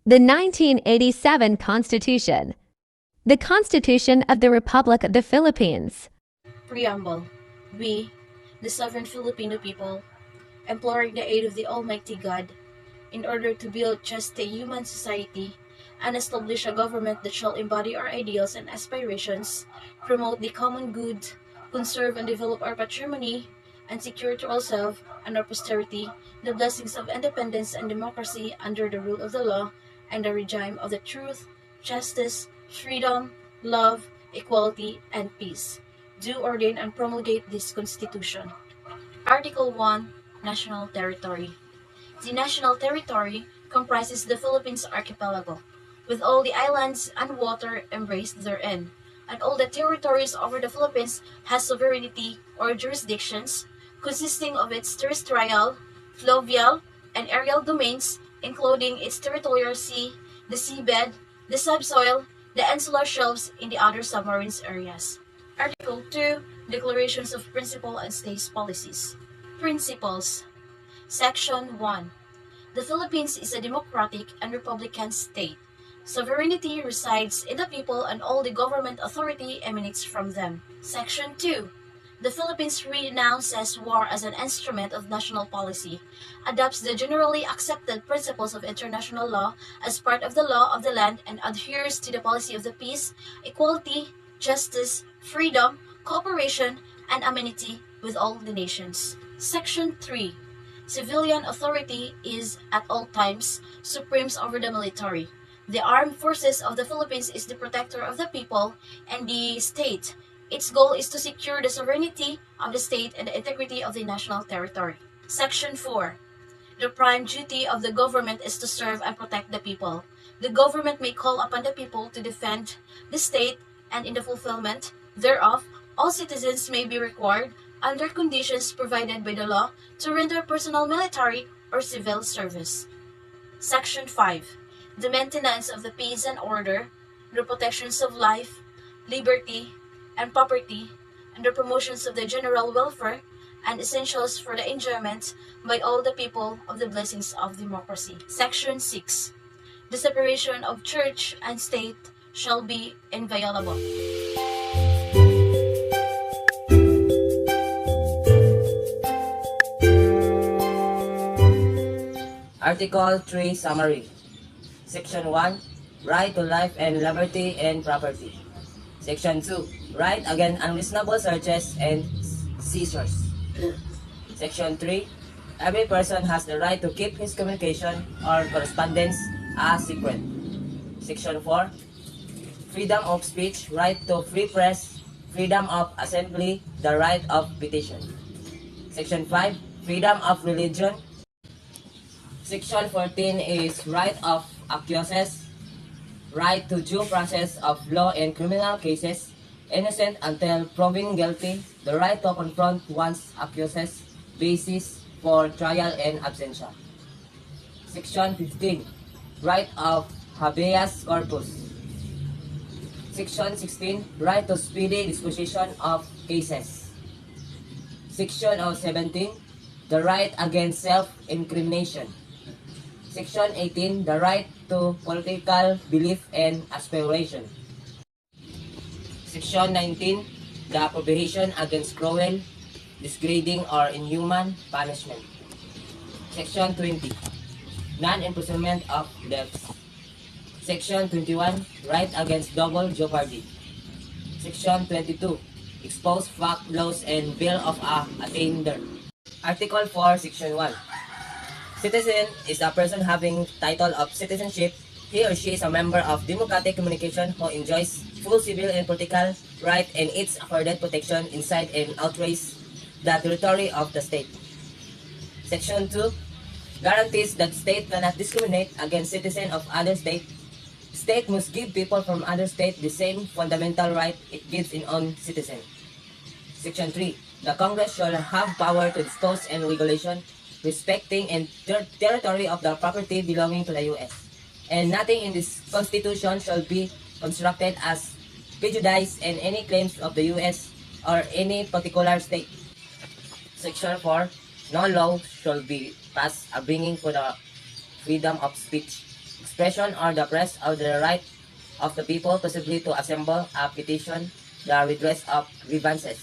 The 1987 Constitution. The Constitution of the Republic of the Philippines. Preamble. We, the sovereign Filipino people, imploring the aid of the Almighty God, in order to build just a human society and establish a government that shall embody our ideals and aspirations, promote the common good, conserve and develop our patrimony, and secure to ourselves and our posterity the blessings of independence and democracy under the rule of the law and the regime of the truth, justice, freedom, love, equality, and peace. Do ordain and promulgate this Constitution. Article 1. National Territory. The national territory comprises the Philippines archipelago, with all the islands and water embraced therein, and all the territories over the Philippines has sovereignty or jurisdictions, consisting of its terrestrial, fluvial, and aerial domains, including its territorial sea, the seabed, the subsoil, the insular shelves in the other submarine areas. Article 2. Declarations of Principle and State Policies. Principles. Section 1. The Philippines is a democratic and republican state. Sovereignty resides in the people and all the government authority emanates from them. Section 2. The Philippines renounces war as an instrument of national policy, adopts the generally accepted principles of international law as part of the law of the land, and adheres to the policy of the peace, equality, justice, freedom, cooperation, and amenity with all the nations. Section 3. Civilian authority is at all times supreme over the military. The armed forces of the Philippines is the protector of the people and the state. Its goal is to secure the sovereignty of the state and the integrity of the national territory. Section 4. The prime duty of the government is to serve and protect the people. The government may call upon the people to defend the state, and in the fulfillment thereof, all citizens may be required, under conditions provided by the law, to render personal military or civil service. Section 5. The maintenance of the peace and order, the protections of life, liberty, and property, and the promotions of the general welfare, and essentials for the enjoyment by all the people of the blessings of democracy. Section 6. The separation of church and state shall be inviolable. Article 3 Summary. Section 1. Right to life and liberty and property. Section 2. Right against unreasonable searches and seizures. Section 3. Every person has the right to keep his communication or correspondence as secret. Section 4. Freedom of speech, right to free press, freedom of assembly, the right of petition. Section 5. Freedom of religion. Section 14 is right of accusers, right to due process of law in criminal cases, innocent until proven guilty, the right to confront one's accusers, basis for trial and absentia. Section 15, right of habeas corpus. Section 16, right to speedy disposition of cases. Section 17, the right against self-incrimination. Section 18, the right to political belief and aspiration. Section 19, the prohibition against cruel, degrading, or inhuman punishment. Section 20, non-imprisonment of debts. Section 21, right against double jeopardy. Section 22, expose fact laws and bill of attainder. Article 4, Section 1. Citizen is a person having title of citizenship. He or she is a member of democratic communication who enjoys full civil and political right and its afforded protection inside and outside the territory of the state. Section 2 guarantees that state cannot discriminate against citizens of other state. State must give people from other state the same fundamental right it gives in own citizen. Section 3. The Congress shall have power to dispose and regulation respecting and territory of the property belonging to the U.S. And nothing in this Constitution shall be constructed as prejudice in any claims of the U.S. or any particular state. Section 4. No law shall be passed bringing for the freedom of speech, expression or the press of the right of the people possibly to assemble a petition the redress of grievances.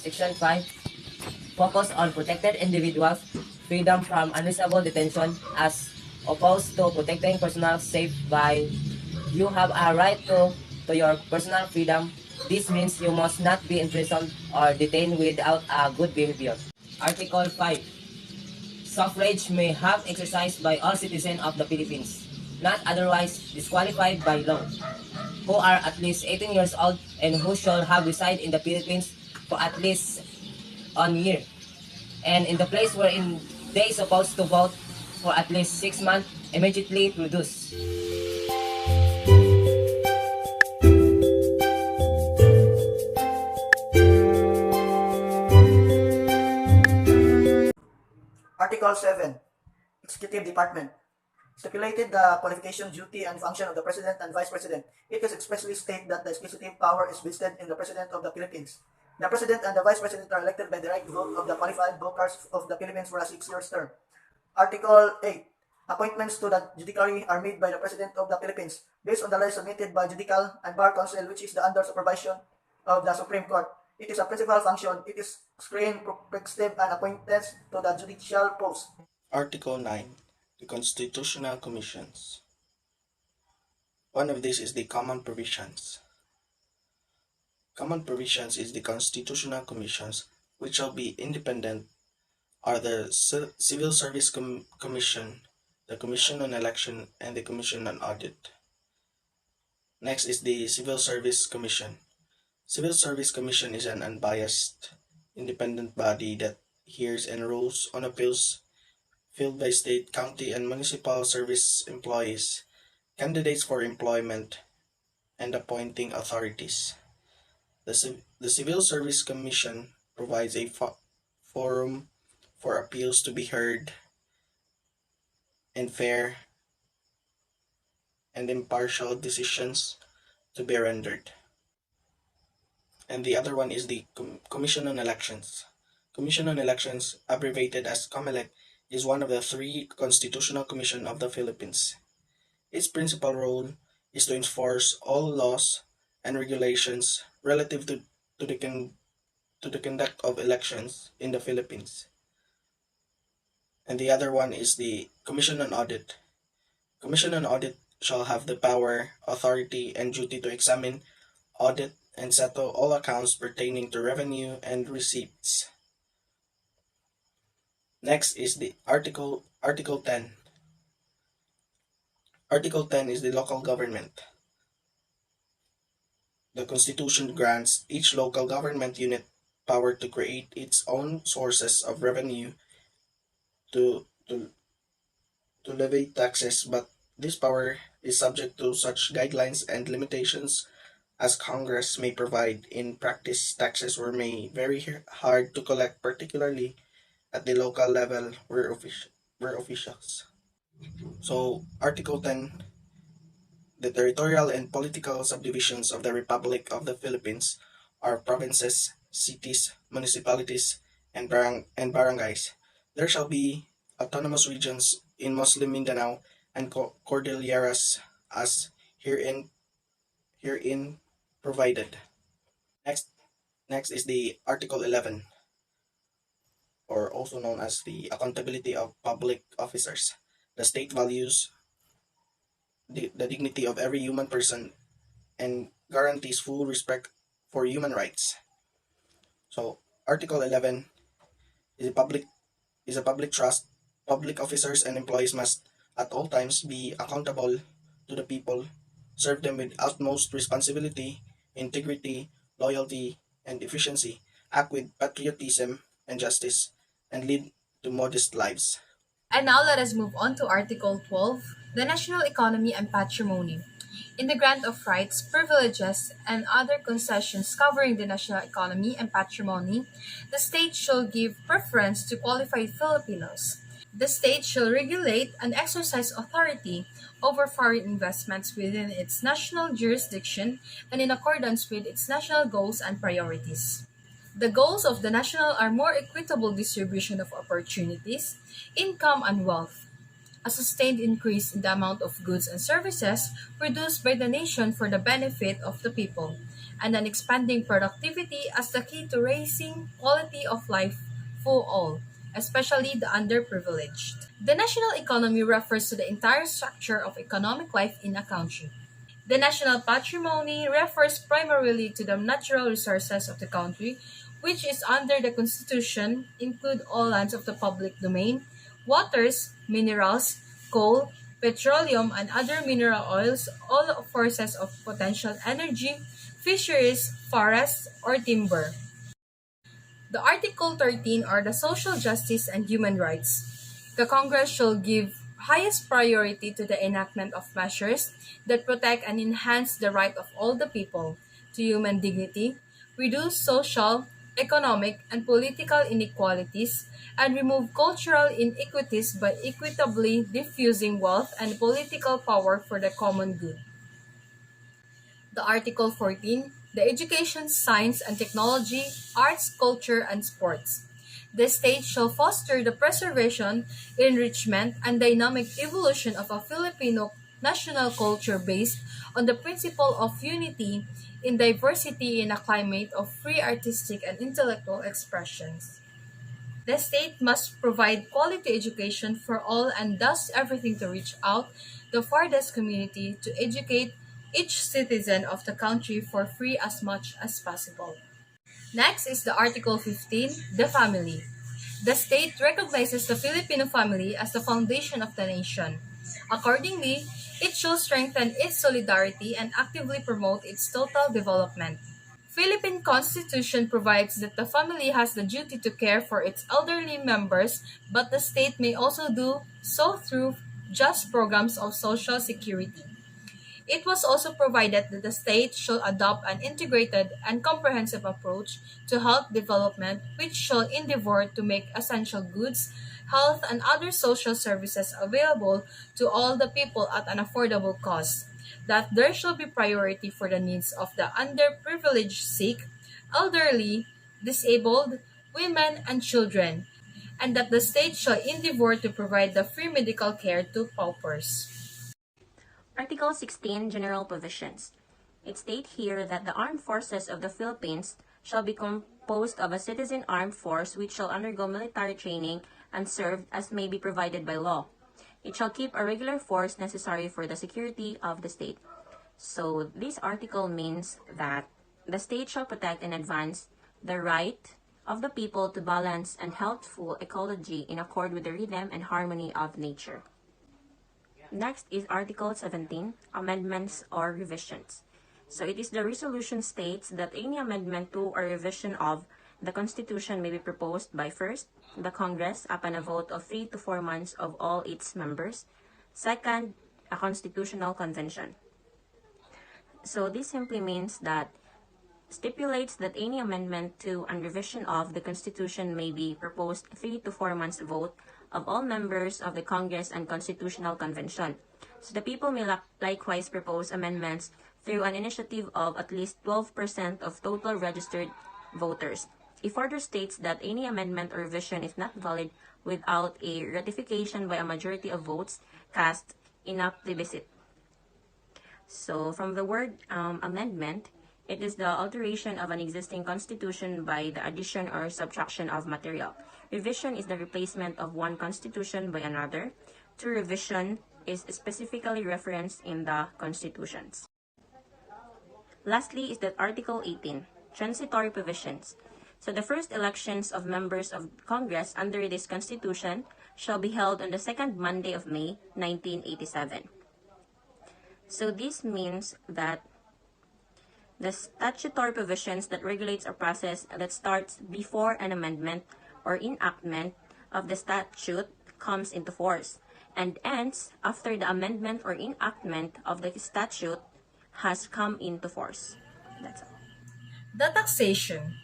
Section 5. Focus on protected individuals' freedom from unreasonable detention as opposed to protecting personal safe by you have a right to your personal freedom. This means you must not be imprisoned or detained without a good behavior. Article 5. Suffrage may have exercised by all citizens of the Philippines, not otherwise disqualified by law, who are at least 18 years old and who shall have resided in the Philippines for at least 1 year, and in the place wherein they supposed to vote for at least 6 months immediately produce. Article 7. Executive Department. Stipulated the qualification, duty, and function of the President and Vice President. It is expressly stated that the executive power is vested in the President of the Philippines. The President and the Vice President are elected by direct vote of the qualified voters of the Philippines for a 6-year term. Article 8. Appointments to the judiciary are made by the President of the Philippines based on the laws submitted by Judicial and Bar Council, which is under supervision of the Supreme Court. It is a principal function. It is screened, prerogative, and appointments to the judicial post. Article 9. The Constitutional Commissions. One of these is the Common Provisions. Common Provisions is the Constitutional Commissions, which shall be independent, are the Civil Service Commission, the Commission on Election, and the Commission on Audit. Next is the Civil Service Commission. Civil Service Commission is an unbiased, independent body that hears and rules on appeals filed by state, county, and municipal service employees, candidates for employment, and appointing authorities. The Civil Service Commission provides a forum for appeals to be heard and fair and impartial decisions to be rendered. And the other one is the Commission on Elections. Commission on Elections, abbreviated as COMELEC, is one of the 3 constitutional commission of the Philippines. Its principal role is to enforce all laws and regulations relative to the conduct of elections in the Philippines. And the other one is the Commission on Audit. Commission on Audit shall have the power, authority, and duty to examine, audit, and settle all accounts pertaining to revenue and receipts. Next is the Article 10. Article 10 is the local government. The Constitution grants each local government unit power to create its own sources of revenue to levy taxes, but this power is subject to such guidelines and limitations as Congress may provide. In practice, taxes were made very hard to collect, particularly at the local level where officials. So, Article 10, the territorial and political subdivisions of the Republic of the Philippines are provinces, cities, municipalities, and barangays. There shall be autonomous regions in Muslim Mindanao and Cordilleras as herein provided. Next is the Article 11, or also known as the accountability of public officers. The state values the dignity of every human person and guarantees full respect for human rights. So, Article 11 is a public trust. Public officers and employees must at all times be accountable to the people, serve them with utmost responsibility, integrity, loyalty, and efficiency, act with patriotism and justice, and lead to modest lives. And now let us move on to Article 12, the national economy and patrimony. In the grant of rights, privileges, and other concessions covering the national economy and patrimony, the state shall give preference to qualified Filipinos. The state shall regulate and exercise authority over foreign investments within its national jurisdiction and in accordance with its national goals and priorities. The goals of the national are more equitable distribution of opportunities, income, and wealth, a sustained increase in the amount of goods and services produced by the nation for the benefit of the people, and an expanding productivity as the key to raising quality of life for all, especially the underprivileged. The national economy refers to the entire structure of economic life in a country. The national patrimony refers primarily to the natural resources of the country, which is under the Constitution include all lands of the public domain, waters, minerals, coal, petroleum and other mineral oils, all sources of potential energy, fisheries, forests, or timber. The Article 13 are the social justice and human rights. The Congress shall give highest priority to the enactment of measures that protect and enhance the right of all the people to human dignity, reduce social, economic, and political inequalities, and remove cultural inequities by equitably diffusing wealth and political power for the common good. The Article 14, the education, science and technology, arts, culture, and sports. The state shall foster the preservation, enrichment, and dynamic evolution of a Filipino national culture based on the principle of unity in diversity in a climate of free artistic and intellectual expressions. The state must provide quality education for all and does everything to reach out the farthest community to educate each citizen of the country for free as much as possible. Next is the Article 15, the family. The state recognizes the Filipino family as the foundation of the nation. Accordingly, it shall strengthen its solidarity and actively promote its total development. Philippine Constitution provides that the family has the duty to care for its elderly members, but the state may also do so through just programs of social security. It was also provided that the state shall adopt an integrated and comprehensive approach to health development which shall endeavor to make essential goods, health, and other social services available to all the people at an affordable cost, that there shall be priority for the needs of the underprivileged, sick, elderly, disabled, women, and children, and that the state shall endeavor to provide the free medical care to paupers. Article 16, General Provisions. It states here that the armed forces of the Philippines shall be composed of a citizen armed force which shall undergo military training and serve as may be provided by law. It shall keep a regular force necessary for the security of the state. So this article means that the state shall protect and advance the right of the people to balance and healthful ecology in accord with the rhythm and harmony of nature. Next is Article 17, Amendments or Revisions. So it is the resolution states that any amendment to or revision of the Constitution may be proposed by first, the Congress upon a vote of 3 to 4 months of all its members. Second, a constitutional convention. So this simply means that stipulates that any amendment to and revision of the Constitution may be proposed 3 to 4 months vote of all members of the Congress and Constitutional Convention. So the people may likewise propose amendments through an initiative of at least 12% of total registered voters. It further states that any amendment or revision is not valid without a ratification by a majority of votes cast in a plebiscite. So from the word amendment, it is the alteration of an existing constitution by the addition or subtraction of material. Revision is the replacement of one constitution by another. To revision is specifically referenced in the constitutions. Lastly is that Article 18, Transitory Provisions. So the first elections of members of Congress under this constitution shall be held on the second Monday of May, 1987. So this means that the statutory provisions that regulates a process that starts before an amendment or enactment of the statute comes into force and ends after the amendment or enactment of the statute has come into force. That's all. The taxation.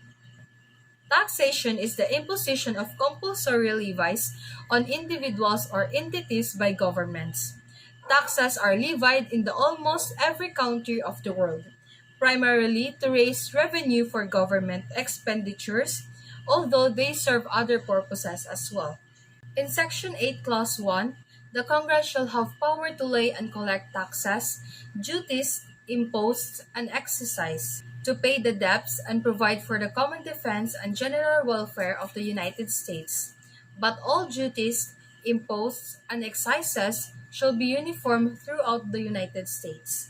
Taxation is the imposition of compulsory levies on individuals or entities by governments. Taxes are levied in almost every country of the world, primarily to raise revenue for government expenditures, although they serve other purposes as well. In Section 8, Clause 1, The Congress shall have power to lay and collect taxes, duties, imposts, and excise, to pay the debts and provide for the common defense and general welfare of the United States. But all duties, imposts, and excises shall be uniform throughout the United States.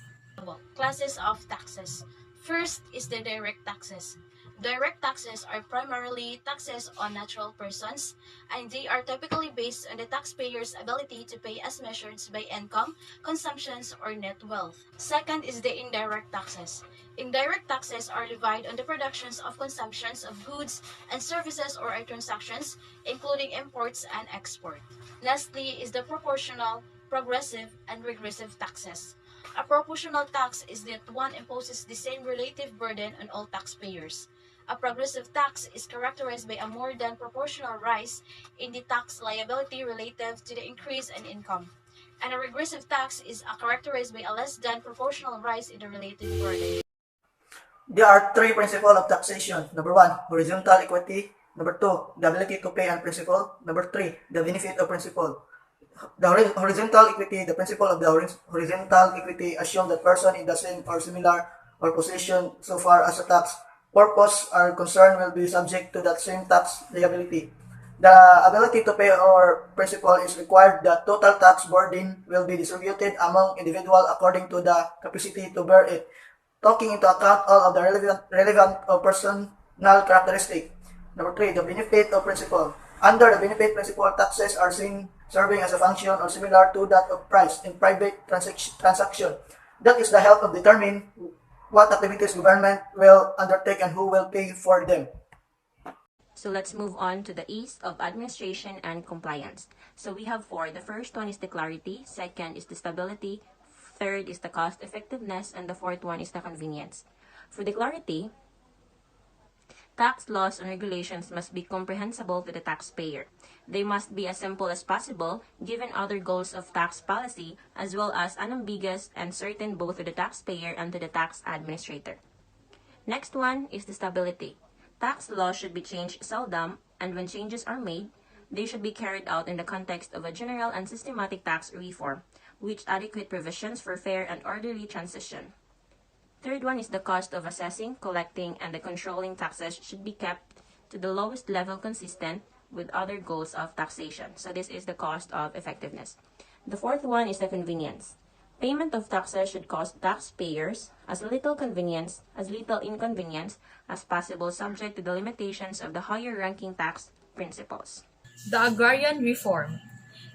Classes of taxes. First is the direct taxes. Direct taxes are primarily taxes on natural persons, and they are typically based on the taxpayer's ability to pay as measured by income, consumptions, or net wealth. Second is the indirect taxes. Indirect taxes are levied on the productions of consumptions of goods and services or transactions, including imports and export. Lastly is the proportional, progressive, and regressive taxes. A proportional tax is that one imposes the same relative burden on all taxpayers. A progressive tax is characterized by a more than proportional rise in the tax liability relative to the increase in income. And a regressive tax is characterized by a less than proportional rise in the relative burden. There are three principles of taxation. Number one, horizontal equity. Number two, the ability to pay on principle. Number three, the benefit of principle. The horizontal equity, the principle of the horizontal equity assumes that person in the same or similar or position so far as a tax purpose are concerned will be subject to that same tax liability. The ability to pay or principal is required. The total tax burden will be distributed among individuals according to the capacity to bear it, taking into account all of the relevant or personal characteristics. Number three, the benefit of principle. Under the benefit principle, taxes are seen serving as a function or similar to that of price in private transaction. That is the help of determine what activities government will undertake and who will pay for them. So let's move on to the ease of administration and compliance. So we have four. The first one is the clarity, second is the stability, third is the cost effectiveness, and the fourth one is the convenience. For the clarity, tax laws and regulations must be comprehensible to the taxpayer. They must be as simple as possible, given other goals of tax policy, as well as unambiguous and certain both to the taxpayer and to the tax administrator. Next one is the stability. Tax laws should be changed seldom, and when changes are made, they should be carried out in the context of a general and systematic tax reform, with adequate provisions for fair and orderly transition. Third one is the cost of assessing, collecting, and the controlling taxes should be kept to the lowest level consistent with other goals of taxation. So this is the cost of effectiveness. The fourth one is the convenience. Payment of taxes should cost taxpayers as little inconvenience as possible, subject to the limitations of the higher ranking tax principles. The Agrarian Reform.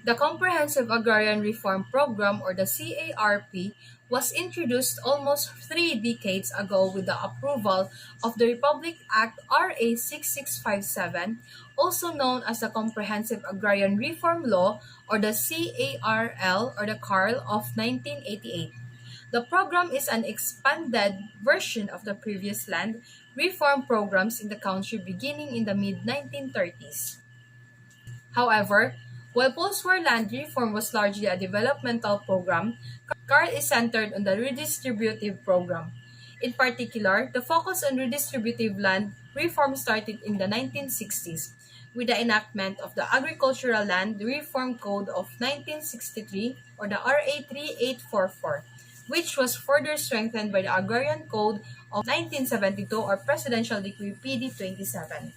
The Comprehensive Agrarian Reform Program, or the CARP, was introduced almost 3 decades ago with the approval of the Republic Act RA 6657, also known as the Comprehensive Agrarian Reform Law, or the CARL or the CARL of 1988. The program is an expanded version of the previous land reform programs in the country beginning in the mid-1930s. However, while post-war land reform was largely a developmental program, CARL is centered on the redistributive program. In particular, the focus on redistributive land reform started in the 1960s with the enactment of the Agricultural Land Reform Code of 1963, or the RA 3844, which was further strengthened by the Agrarian Code of 1972, or Presidential Decree PD 27.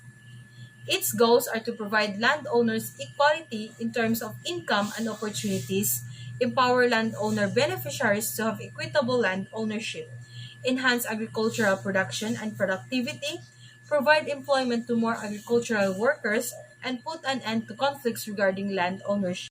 Its goals are to provide landowners equality in terms of income and opportunities, empower landowner beneficiaries to have equitable land ownership, enhance agricultural production and productivity, provide employment to more agricultural workers, and put an end to conflicts regarding land ownership.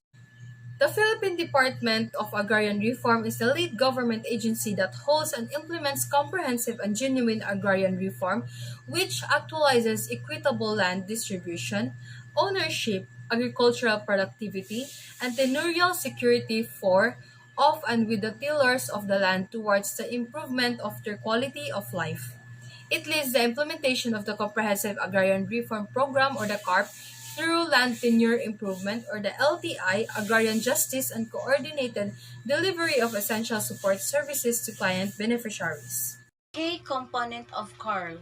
The Philippine Department of Agrarian Reform is the lead government agency that holds and implements comprehensive and genuine agrarian reform, which actualizes equitable land distribution, ownership, agricultural productivity, and tenurial security for, of, and with the tillers of the land towards the improvement of their quality of life. It leads the implementation of the Comprehensive Agrarian Reform Program, or the CARP, through land tenure improvement, or the LTI, agrarian justice, and coordinated delivery of essential support services to client beneficiaries. Key component of CARL.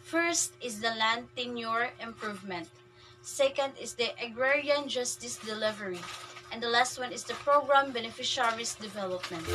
First is the land tenure improvement. Second is the agrarian justice delivery. And the last one is the program beneficiaries development.